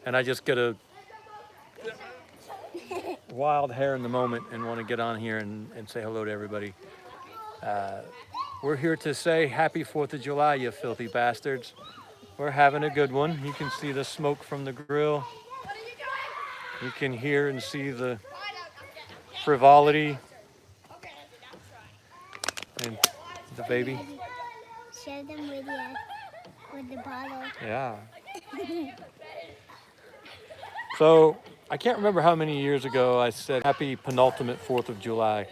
and I just get a wild hair in the moment and want to get on here and say hello to everybody. Uh, we're here to say happy 4th of July, you filthy bastards. We're having a good one. You can see the smoke from the grill. You can hear and see the frivolity and the baby. Share them with the bottle. Yeah. So I can't remember how many years ago I said happy penultimate 4th of July.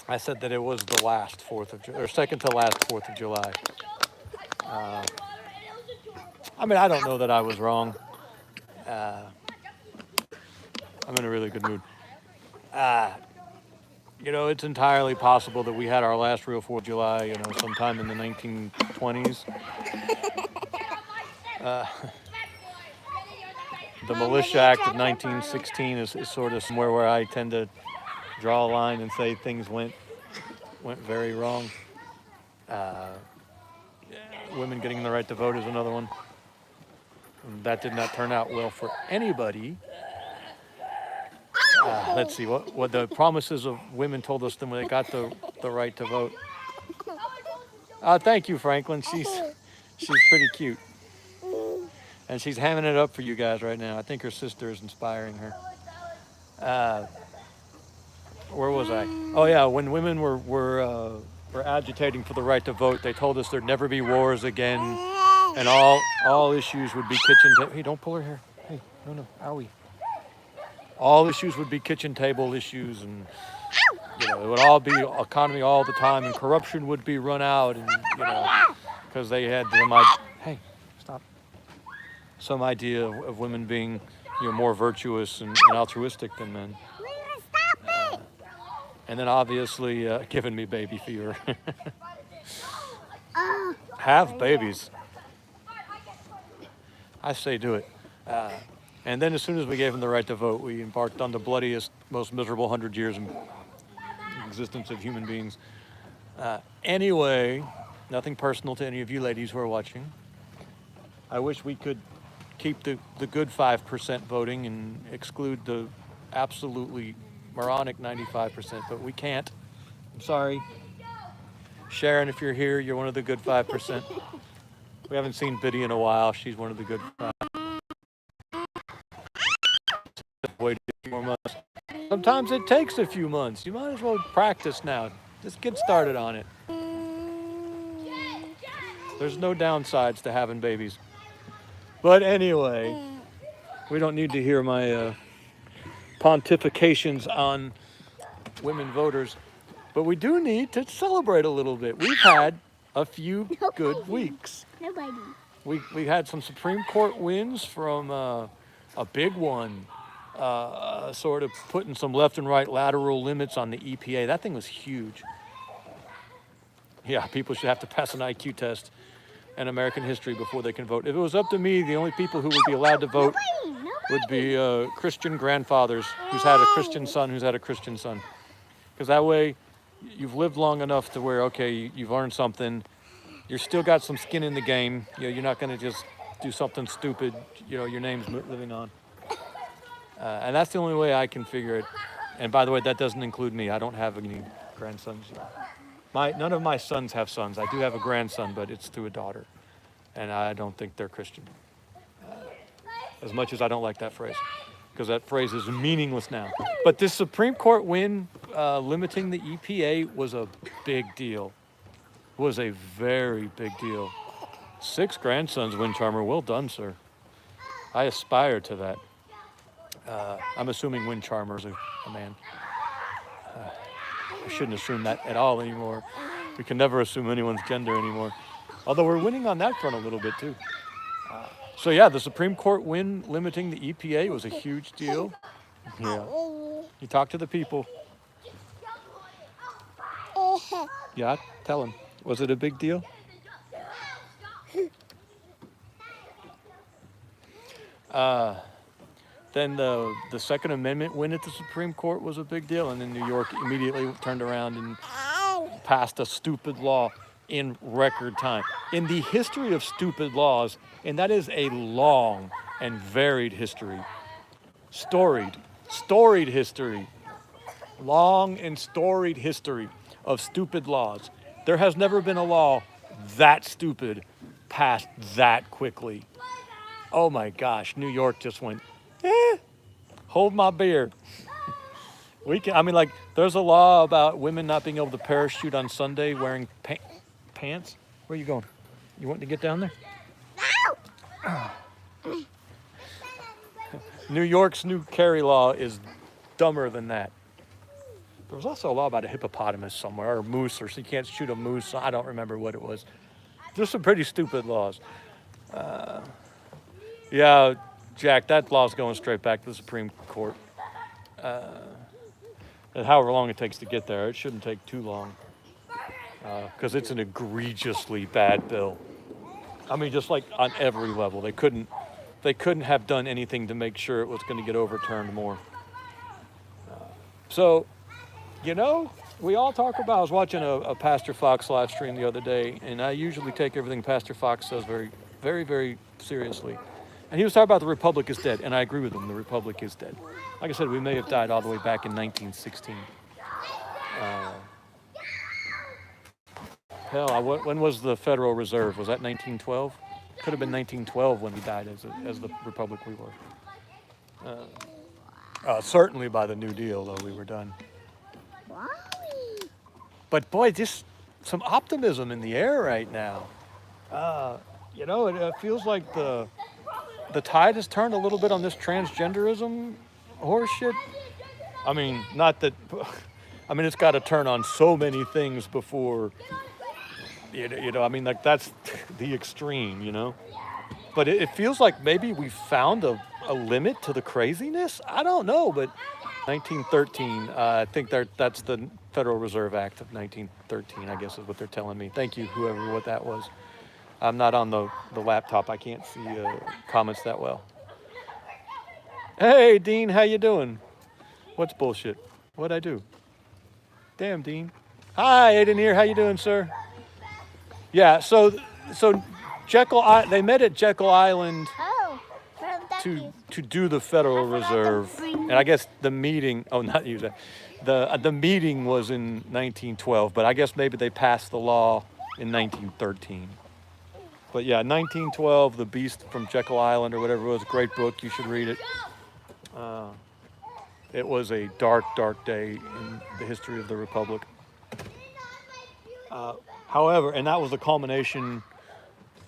I said that it was the last 4th of July, or second to last 4th of July. I mean, I don't know that I was wrong. Uh, I'm in a really good mood. You know, it's entirely possible that we had our last real 4th of July, you know, sometime in the 1920s. The Militia Act of 1916 is sort of somewhere where I tend to draw a line and say things went very wrong. Women getting the right to vote is another one. And that did not turn out well for anybody. Let's see what the promises of women told us when they got the right to vote. Thank you, Franklin. She's pretty cute, and she's hamming it up for you guys right now. I think her sister is inspiring her. Where was I? Oh yeah, when women were agitating for the right to vote, they told us there'd never be wars again, and all issues would be kitchen. Hey, don't pull her hair. Hey, no, owie. All issues would be kitchen table issues, and you know it would all be economy all the time, and corruption would be run out, and you know because they had some idea of women being more virtuous and altruistic than men. And then obviously giving me baby fever. Have babies. I say do it. And then as soon as we gave them the right to vote, we embarked on the bloodiest, most miserable 100 years in existence of human beings. Anyway, nothing personal to any of you ladies who are watching. I wish we could keep the good 5% voting and exclude the absolutely moronic 95%, but we can't. I'm sorry. Sharon, if you're here, you're one of the good 5%. We haven't seen Biddy in a while. She's one of the good 5%. Wait a few more months. Sometimes it takes a few months. You might as well practice now. Just get started on it. There's no downsides to having babies. But anyway, we don't need to hear my pontifications on women voters, but we do need to celebrate a little bit. We've had a few good weeks. Nobody. We had some Supreme Court wins from a big one, sort of putting some left and right lateral limits on the EPA. That thing was huge. Yeah, people should have to pass an IQ test and American history before they can vote. If it was up to me, the only people who would be allowed to vote would be Christian grandfathers who's had a Christian son who's had a Christian son. Because that way, you've lived long enough to where, okay, you've learned something. You've still got some skin in the game. You know, you're not going to just do something stupid. You know, your name's living on. And that's the only way I can figure it. And by the way, that doesn't include me. I don't have any grandsons yet. None of my sons have sons. I do have a grandson, but it's through a daughter. And I don't think they're Christian. As much as I don't like that phrase, because that phrase is meaningless now. But this Supreme Court win limiting the EPA was a big deal. Was a very big deal. 6 grandsons, Wind Charmer. Well done, sir. I aspire to that. I'm assuming Wind Charmer is a man. I shouldn't assume that at all anymore. We can never assume anyone's gender anymore. Although we're winning on that front a little bit too. So yeah, the Supreme Court win limiting the EPA was a huge deal. Yeah. You talk to the people. Yeah, tell them. Was it a big deal? Then the Second Amendment win at the Supreme Court was a big deal, and then New York immediately turned around and passed a stupid law in record time. In the history of stupid laws, and that is a long and varied history. Storied history. Long and storied history of stupid laws. There has never been a law that stupid passed that quickly. Oh my gosh, New York just went, hold my beer. There's a law about women not being able to parachute on Sunday wearing pants. Where are you going? You want to get down there? New York's new carry law is dumber than that. There was also a law about a hippopotamus somewhere, or a moose, or so you can't shoot a moose. I don't remember what it was. There's some pretty stupid laws. Yeah, Jack, that law's going straight back to the Supreme Court. And however long it takes to get there, it shouldn't take too long. Because it's an egregiously bad bill. I mean, just like on every level. They couldn't have done anything to make sure it was going to get overturned more. So, we all talk about, I was watching a Pastor Fox live stream the other day, and I usually take everything Pastor Fox says very, very, very seriously. And he was talking about the Republic is dead, and I agree with him, the Republic is dead. Like I said, we may have died all the way back in 1916. When was the Federal Reserve? Was that 1912? Could have been 1912 when we died as the Republic we were. Certainly by the New Deal, though, we were done. But boy, just some optimism in the air right now. It feels like the tide has turned a little bit on this transgenderism horseshit. I mean, it's got to turn on so many things before, that's the extreme, But it feels like maybe we found a limit to the craziness. I don't know, but 1913, I think that's the Federal Reserve Act of 1913, I guess is what they're telling me. Thank you, what that was. I'm not on the laptop. I can't see comments that well. Hey, Dean, how you doing? What's bullshit? What'd I do? Damn, Dean. Hi, Aiden here. How you doing, sir? Yeah, so they met at Jekyll Island to do the Federal Reserve, and I guess the meeting. Oh, not you. The meeting was in 1912, but I guess maybe they passed the law in 1913. But yeah, 1912, The Beast from Jekyll Island or whatever it was, a great book. You should read it. It was a dark, dark day in the history of the Republic. However, and that was the culmination.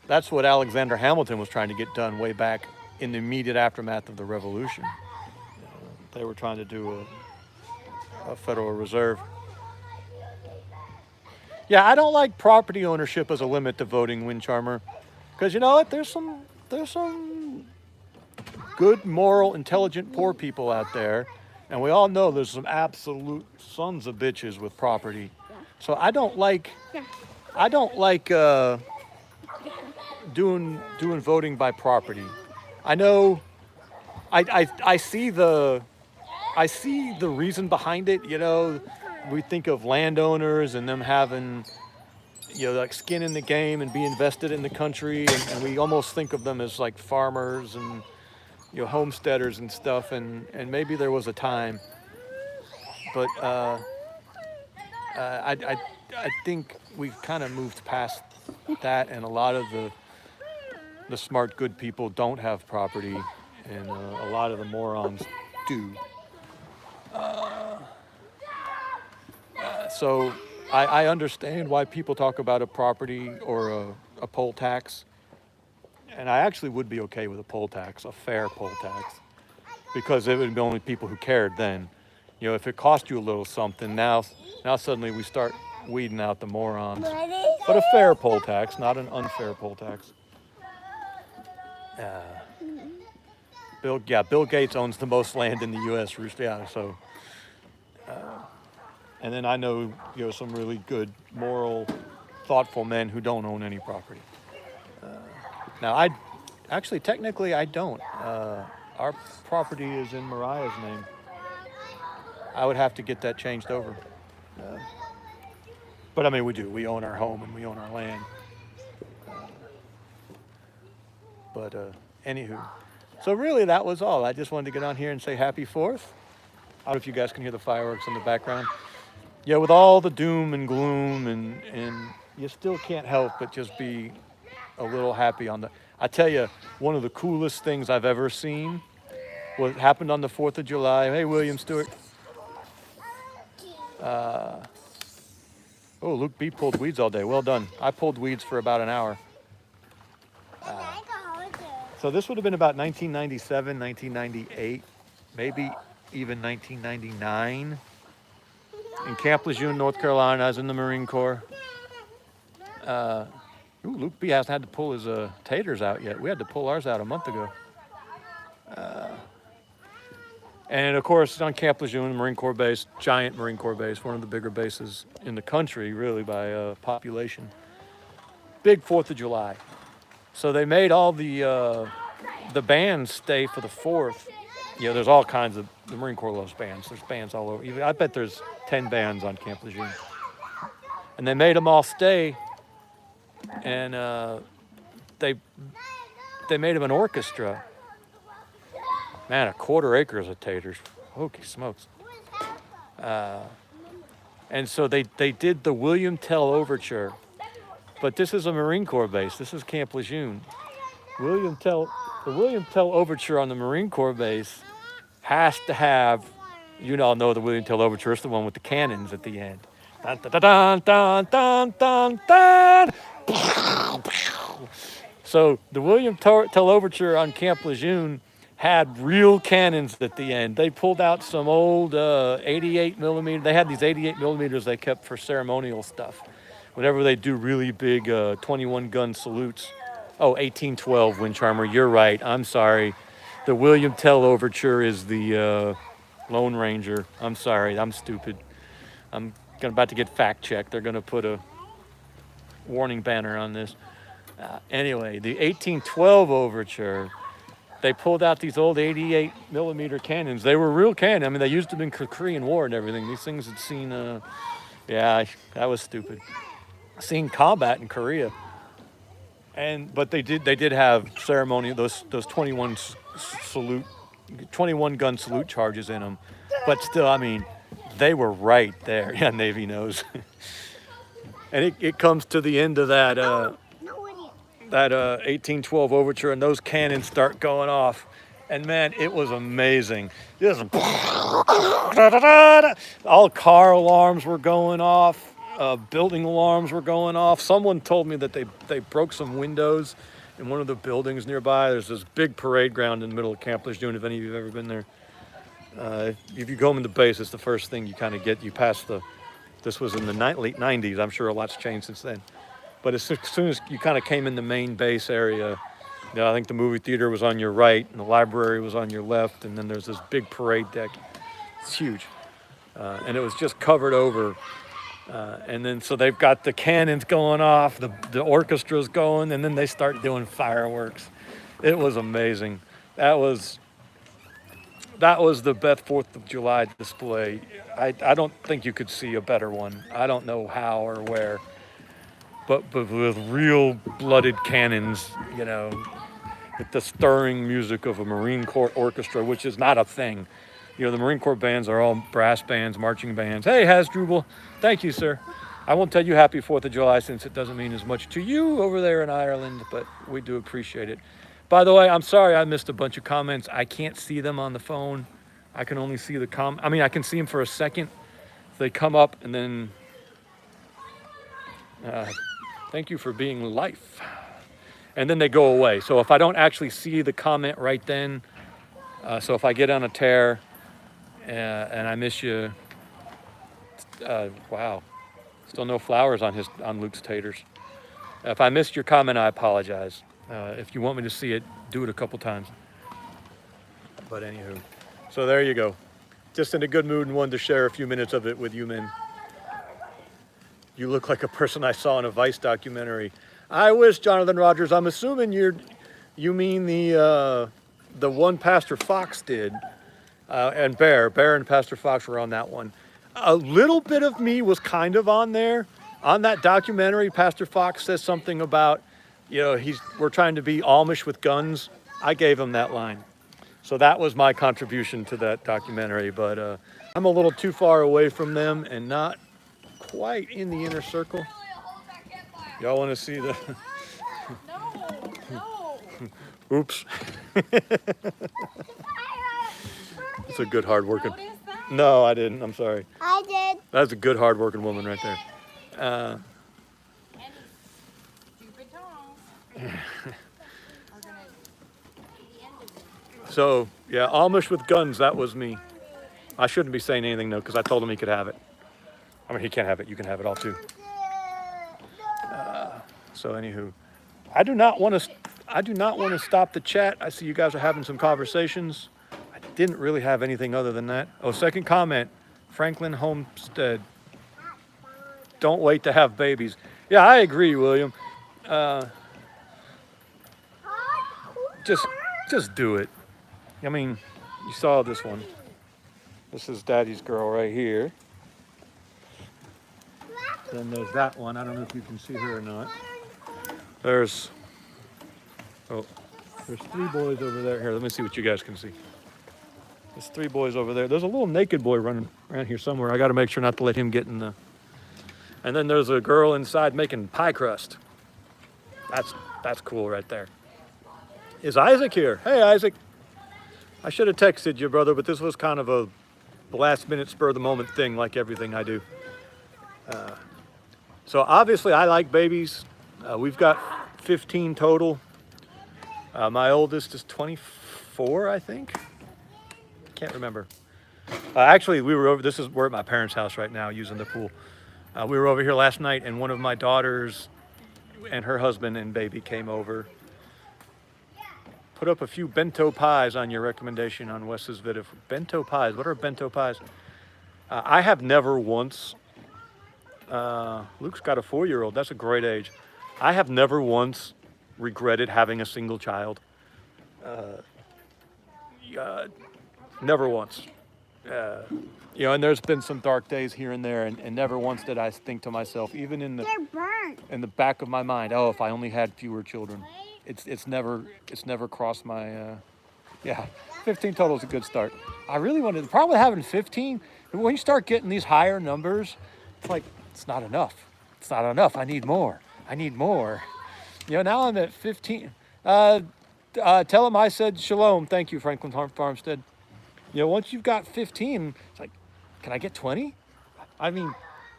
That's what Alexander Hamilton was trying to get done way back in the immediate aftermath of the Revolution. They were trying to do a Federal Reserve. Yeah, I don't like property ownership as a limit to voting, Wind Charmer, because you know what? There's some good, moral, intelligent poor people out there, and we all know there's some absolute sons of bitches with property. So I don't like doing voting by property. I know I see the reason behind it. We think of landowners and them having like skin in the game and be invested in the country, and we almost think of them as like farmers and homesteaders and stuff, and maybe there was a time, but I think we've kind of moved past that, and a lot of the smart, good people don't have property, and a lot of the morons do. So I understand why people talk about a property or a poll tax, and I actually would be okay with a poll tax, a fair poll tax, because it would be only people who cared then. If it cost you a little something, now suddenly we start weeding out the morons. But a fair poll tax, not an unfair poll tax. Bill Gates owns the most land in the U.S. So. And then I know some really good, moral, thoughtful men who don't own any property. Now, technically, I don't. Our property is in Mariah's name. I would have to get that changed over. But we do. We own our home and we own our land. Anywho, So really, that was all. I just wanted to get on here and say happy 4th. I don't know if you guys can hear the fireworks in the background. Yeah, with all the doom and gloom, and you still can't help but just be a little happy on the. I tell you, one of the coolest things I've ever seen, what happened on the 4th of July. Hey, William Stewart. Oh, Luke B pulled weeds all day. Well done. I pulled weeds for about an hour. So this would have been about 1997, 1998, maybe even 1999. In Camp Lejeune, North Carolina. I was in the Marine Corps. Luke B hasn't had to pull his taters out yet. We had to pull ours out a month ago. And of course, on Camp Lejeune, Marine Corps base, giant Marine Corps base, one of the bigger bases in the country, really, by population. Big 4th of July. So they made all the bands stay for the 4th. You know, there's all kinds of, the Marine Corps loves bands. There's bands all over. I bet there's 10 bands on Camp Lejeune. And they made them all stay, and they made them an orchestra. Man, 1/4 acres of taters. Holy smokes. And so they did the William Tell Overture. But this is a Marine Corps base. This is Camp Lejeune. The William Tell Overture on the Marine Corps base has to have, you all know the William Tell Overture. It's the one with the cannons at the end. Dun, dun, dun, dun, dun, dun, dun. So the William Tell Overture on Camp Lejeune had real cannons at the end. They pulled out some old 88 millimeter. They had these 88 millimeters they kept for ceremonial stuff. Whenever they do really big 21 gun salutes. Oh, 1812 Wind Charmer. You're right. I'm sorry. The William Tell Overture is the Lone Ranger. I'm sorry. I'm stupid. I'm about to get fact checked. They're going to put a warning banner on this. Anyway, the 1812 Overture, they pulled out these old 88 millimeter cannons. They were real cannons. I mean, they used them in the Korean War and everything. These things had seen, yeah, that was stupid. Seen combat in Korea. But they did have ceremony, those 21 gun salute charges in them. But still, I mean, they were right there. Yeah, Navy knows. And it comes to the end of that 1812 Overture, and those cannons start going off. And man, it was amazing. Just all car alarms were going off. Building alarms were going off. Someone told me that they broke some windows in one of the buildings nearby. There's this big parade ground in the middle of Camp Lejeune, if any of you have ever been there. If you go in the base, it's the first thing you kind of get. You pass this was in the late 90s. I'm sure a lot's changed since then. But as soon as you kind of came in the main base area, you know, I think the movie theater was on your right and the library was on your left. And then there's this big parade deck. It's huge. And it was just covered over. And then so they've got the cannons going off, the orchestra's going, and then they start doing fireworks. It was amazing. That was the best 4th of July display. I don't think you could see a better one. I don't know how or where, but with real blooded cannons, you know, with the stirring music of a Marine Corps orchestra, which is not a thing. You know, the Marine Corps bands are all brass bands, marching bands. Hey, Hasdrubal. Thank you, sir. I won't tell you happy 4th of July since it doesn't mean as much to you over there in Ireland, but we do appreciate it. By the way, I'm sorry I missed a bunch of comments. I can't see them on the phone. I can only see the I can see them for a second. They come up and then, thank you for being life. And then they go away. So if I don't actually see the comment right then, so if I get on a tear, and I miss you. Wow, still no flowers on Luke's taters. If I missed your comment, I apologize. If you want me to see it, do it a couple times. But anywho, so there you go. Just in a good mood and wanted to share a few minutes of it with you men. You look like a person I saw in a Vice documentary. I wish, Jonathan Rogers. I'm assuming you mean the one Pastor Fox did. And Bear and Pastor Fox were on that one. A little bit of me was kind of on there. On that documentary, Pastor Fox says something about, you know, we're trying to be Amish with guns. I gave him that line. So that was my contribution to that documentary. But I'm a little too far away from them and not quite in the inner circle. Y'all want to see the... Oops. It's a good hard-working... No, I didn't. I'm sorry. I did. That's a good hard-working woman right there. So, yeah, Amish with guns, that was me. I shouldn't be saying anything, though, because I told him he could have it. I mean, he can't have it. You can have it all, too. So, anywho, I do not want to stop the chat. I see you guys are having some conversations. I didn't really have anything other than that. Oh, second comment, Franklin Homestead. Don't wait to have babies. Yeah, I agree, William. Just do it. I mean, you saw this one. This is Daddy's girl right here. Then there's that one. I don't know if you can see her or not. There's 3 boys over there. Here, let me see what you guys can see. There's 3 boys over there. There's a little naked boy running around here somewhere. I got to make sure not to let him get in the... And then there's a girl inside making pie crust. That's cool right there. Is Isaac here? Hey, Isaac. I should have texted you, brother, but this was kind of a last-minute, spur-of-the-moment thing, like everything I do. So obviously, I like babies. We've got 15 total. My oldest is 24, I think. Can't remember. Actually, we're at my parents' house right now using the pool. We were over here last night, and one of my daughters and her husband and baby came over. Put up a few bento pies on your recommendation on Wes's video. Bento pies, what are bento pies? I have never once, Luke's got a 4-year-old, that's a great age. I have never once regretted having a single child. Never once. And there's been some dark days here and there, and never once did I think to myself, even in the back of my mind, oh, if I only had fewer children. It's never crossed my 15 total is a good start. I really wanted the problem with having 15, when you start getting these higher numbers, it's like it's not enough. It's not enough. I need more. Now I'm at 15. Tell him I said shalom. Thank you, Franklin Farmstead. Once you've got 15, it's like, can I get 20? I mean,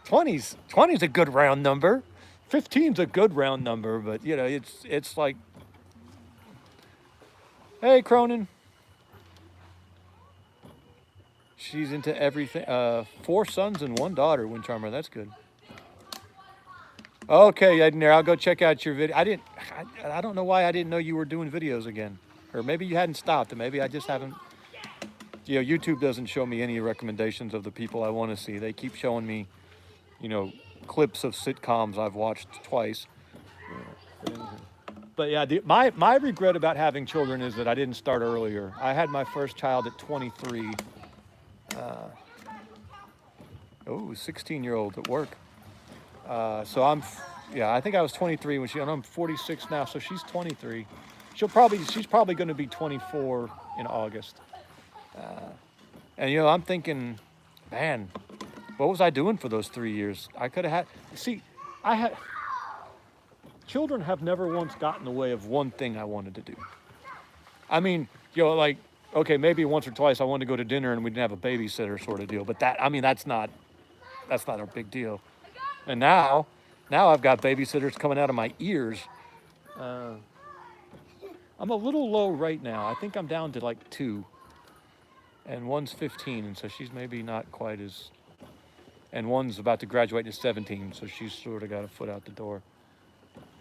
20's a good round number. 15's a good round number, but it's like, hey, Cronin. She's into everything. 4 sons and 1 daughter, Wind Charmer. That's good. Okay, Edner, I'll go check out your video. I don't know why I didn't know you were doing videos again. Or maybe you hadn't stopped, and maybe I just haven't. YouTube doesn't show me any recommendations of the people I want to see. They keep showing me, clips of sitcoms I've watched twice. But yeah, my regret about having children is that I didn't start earlier. I had my first child at 23. 16-year-old at work. So I think I was 23 when I'm 46 now, so she's 23. She's probably going to be 24 in August. And I'm thinking, man, what was I doing for those 3 years? I could have had, children have never once gotten in the way of one thing I wanted to do. I mean, okay, maybe once or twice I wanted to go to dinner and we didn't have a babysitter sort of deal, but that's not a big deal. And now I've got babysitters coming out of my ears. I'm a little low right now. I think I'm down to like 2. And one's 15, and so she's maybe not quite as... And one's about to graduate to 17, so she's sort of got a foot out the door.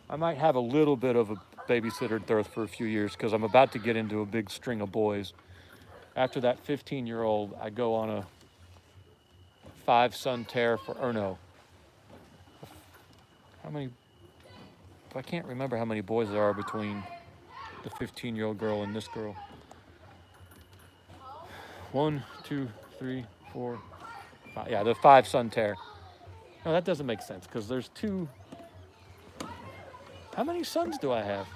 I might have a little bit of a babysitter dearth for a few years because I'm about to get into a big string of boys. After that 15-year-old, I go on a 5-son tear for Erno. I can't remember how many boys there are between the 15-year-old girl and this girl. 1, 2, 3, 4, 5. Yeah, the 5-son tear. No, that doesn't make sense because there's 2. How many sons do I have?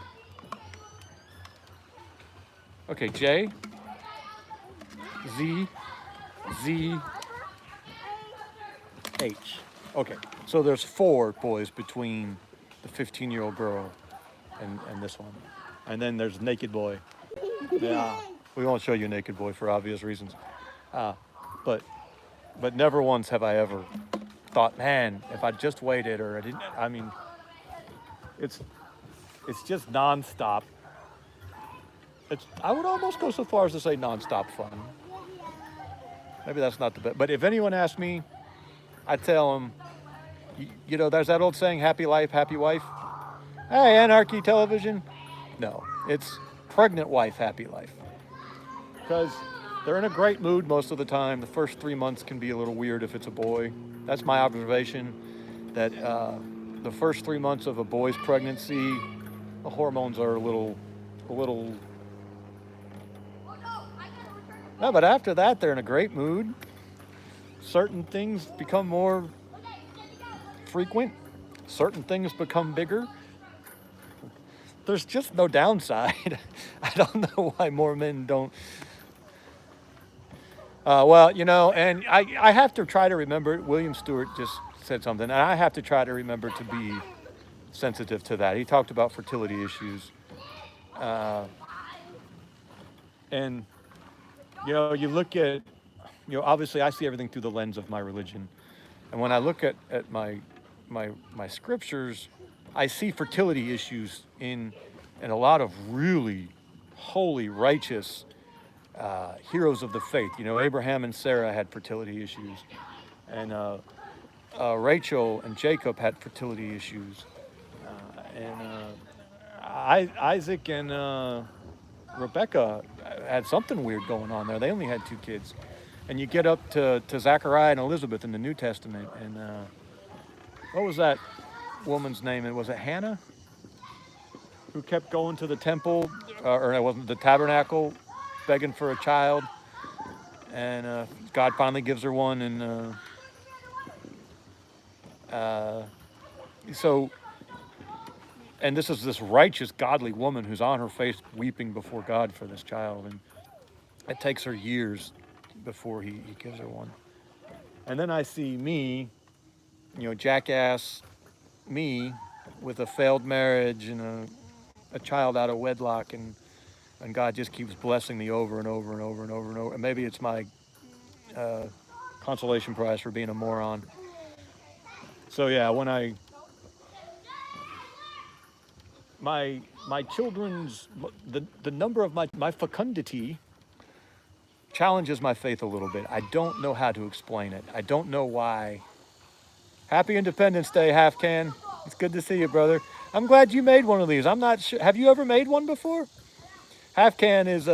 Okay, J, Z, Z, H. Okay, so there's 4 boys between the 15-year-old girl and this one. And then there's Naked Boy. Yeah, we won't show you Naked Boy for obvious reasons. Uh, but but never once have I ever thought, man, if I just waited or I didn't. I mean, it's just nonstop. I would almost go so far as to say nonstop fun. Maybe that's not the best. But if anyone asks me, I tell them, you know, there's that old saying, happy life, happy wife. Hey, Anarchy Television. No, it's pregnant wife, happy life. Because they're in a great mood most of the time. The first 3 months can be a little weird if it's a boy. That's my observation, that the first 3 months of a boy's pregnancy, the hormones are a little. No, but after that, they're in a great mood. Certain things become more frequent. Certain things become bigger. There's just no downside. I don't know why more men don't. Well, you know, and I have to try to remember, William Stewart just said something, and I have to try to remember to be sensitive to that. He talked about fertility issues. And, you know, you look at, you know, obviously I see everything through the lens of my religion. And when I look at my scriptures, I see fertility issues in a lot of really holy, righteous heroes of the faith. You know, Abraham and Sarah had fertility issues, and Rachel and Jacob had fertility issues, Isaac and Rebecca had something weird going on there. They only had 2 kids. And you get up to Zachariah and Elizabeth in the New Testament, and what was that woman's name? Was it Hannah? Who kept going to the temple, or it wasn't the tabernacle, begging for a child, and God finally gives her one, and and this is this righteous, godly woman who's on her face weeping before God for this child, and it takes her years before he gives her one. And then I see me, you know, jackass me, with a failed marriage and a child out of wedlock, and God just keeps blessing me over and over and over and over and over. And maybe it's my consolation prize for being a moron. So yeah, when my children's, the number of my fecundity challenges my faith a little bit. I don't know how to explain it. I don't know why. Happy Independence Day, Half Can. It's good to see you, brother. I'm glad you made one of these. I'm not sure. Have you ever made one before? Half Can is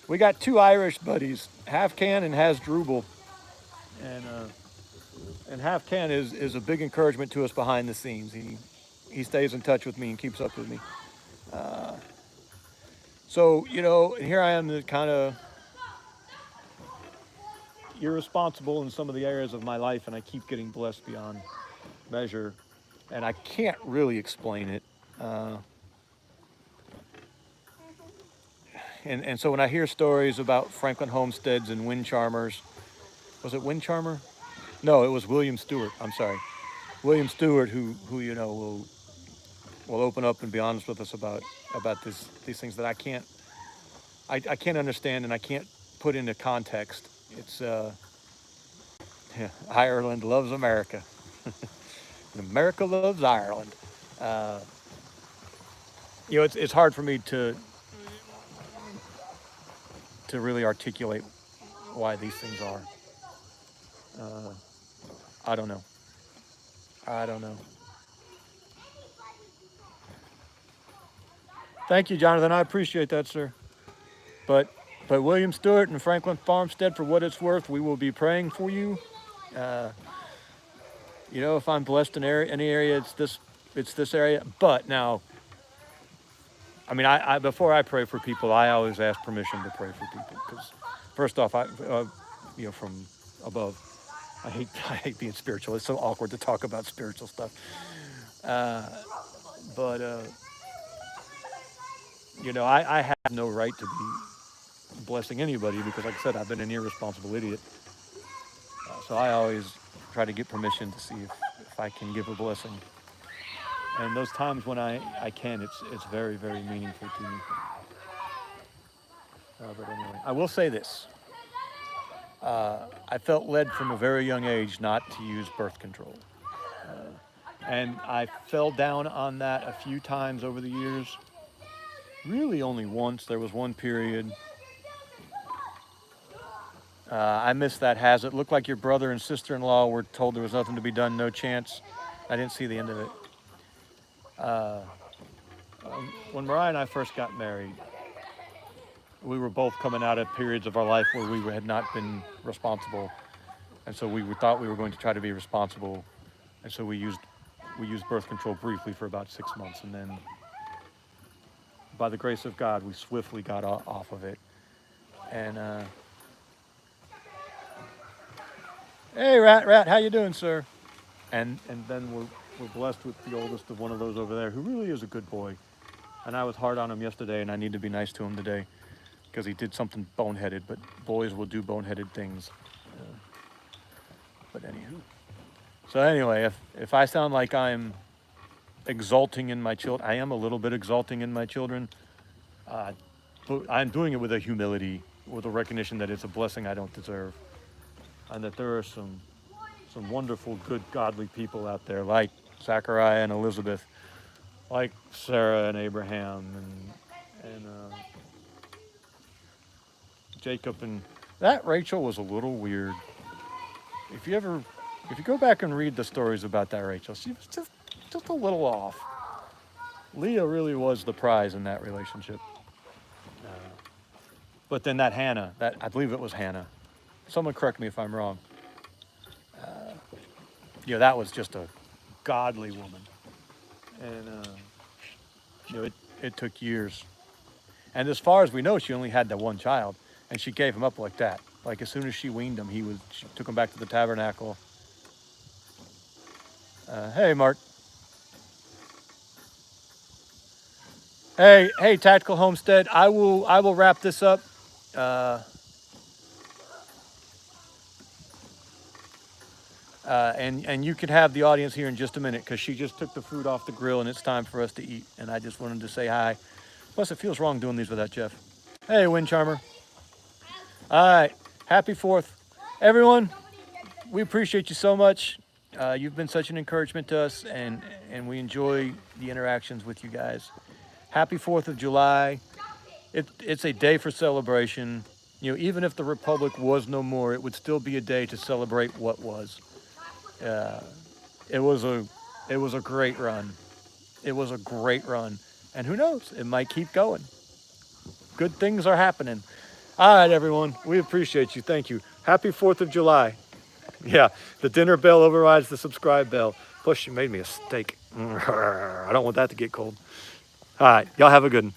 we got 2 Irish buddies, Half Can and Hasdrubal, and Half Can is a big encouragement to us behind the scenes. He stays in touch with me and keeps up with me. So, you know, here I am, kind of irresponsible in some of the areas of my life, and I keep getting blessed beyond measure, and I can't really explain it. And so when I hear stories about Franklin Homesteads and wind charmers, was it wind charmer? No, it was William Stewart. I'm sorry, William Stewart, who you know will open up and be honest with us about these things that I can't understand and I can't put into context. It's Ireland loves America, and America loves Ireland. You know, it's hard for me to really articulate why these things are. I don't know. Thank you, Jonathan. I appreciate that, sir. But William Stewart and Franklin Farmstead, for what it's worth, we will be praying for you. You know, if I'm blessed in any area, it's this area. But now, I mean, I before I pray for people, I always ask permission to pray for people, because first off, you know, from above, I hate being spiritual. It's so awkward to talk about spiritual stuff. But you know, I have no right to be blessing anybody because, like I said, I've been an irresponsible idiot. So I always try to get permission to see if I can give a blessing. And those times when I can, it's very, very meaningful to me. But anyway, I will say this. I felt led from a very young age not to use birth control. And I fell down on that a few times over the years. Really only once. There was one period. I missed that hazard. It looked like your brother and sister-in-law were told there was nothing to be done, no chance. I didn't see the end of it. When Mariah and I first got married, we were both coming out of periods of our life where we had not been responsible. And so we thought we were going to try to be responsible. And so we used birth control briefly for about 6 months. And then by the grace of God, we swiftly got off of it. And, hey, Rat, how you doing, sir? And then we're blessed with the oldest of one of those over there who really is a good boy. And I was hard on him yesterday, and I need to be nice to him today because he did something boneheaded, but boys will do boneheaded things. But anywho. So anyway, if I sound like I'm exalting in my children, I am a little bit exalting in my children. But I'm doing it with a humility, with a recognition that it's a blessing I don't deserve. And that there are some wonderful, good, godly people out there like Zachariah and Elizabeth, like Sarah and Abraham and Jacob. And that Rachel was a little weird. If you go back and read the stories about that Rachel, she was just a little off. Leah really was the prize in that relationship. But then that Hannah, I believe it was Hannah. Someone correct me if I'm wrong. That was just a godly woman. And, it took years. And as far as we know, she only had that one child. And she gave him up like that. Like as soon as she weaned him, she took him back to the tabernacle. Hey, Mark. Hey, Tactical Homestead. I will wrap this up. And you can have the audience here in just a minute because she just took the food off the grill and it's time for us to eat. And I just wanted to say hi. Plus, it feels wrong doing these without Jeff. Hey, Wind Charmer. All right. Happy 4th. Everyone, we appreciate you so much. You've been such an encouragement to us, and we enjoy the interactions with you guys. Happy 4th of July. It's a day for celebration. Even if the Republic was no more, it would still be a day to celebrate what was. It was a great run. It was a great run. And who knows? It might keep going. Good things are happening. All right, everyone. We appreciate you. Thank you. Happy 4th of July. Yeah, the dinner bell overrides the subscribe bell. Plus, she made me a steak. I don't want that to get cold. All right. Y'all have a good one.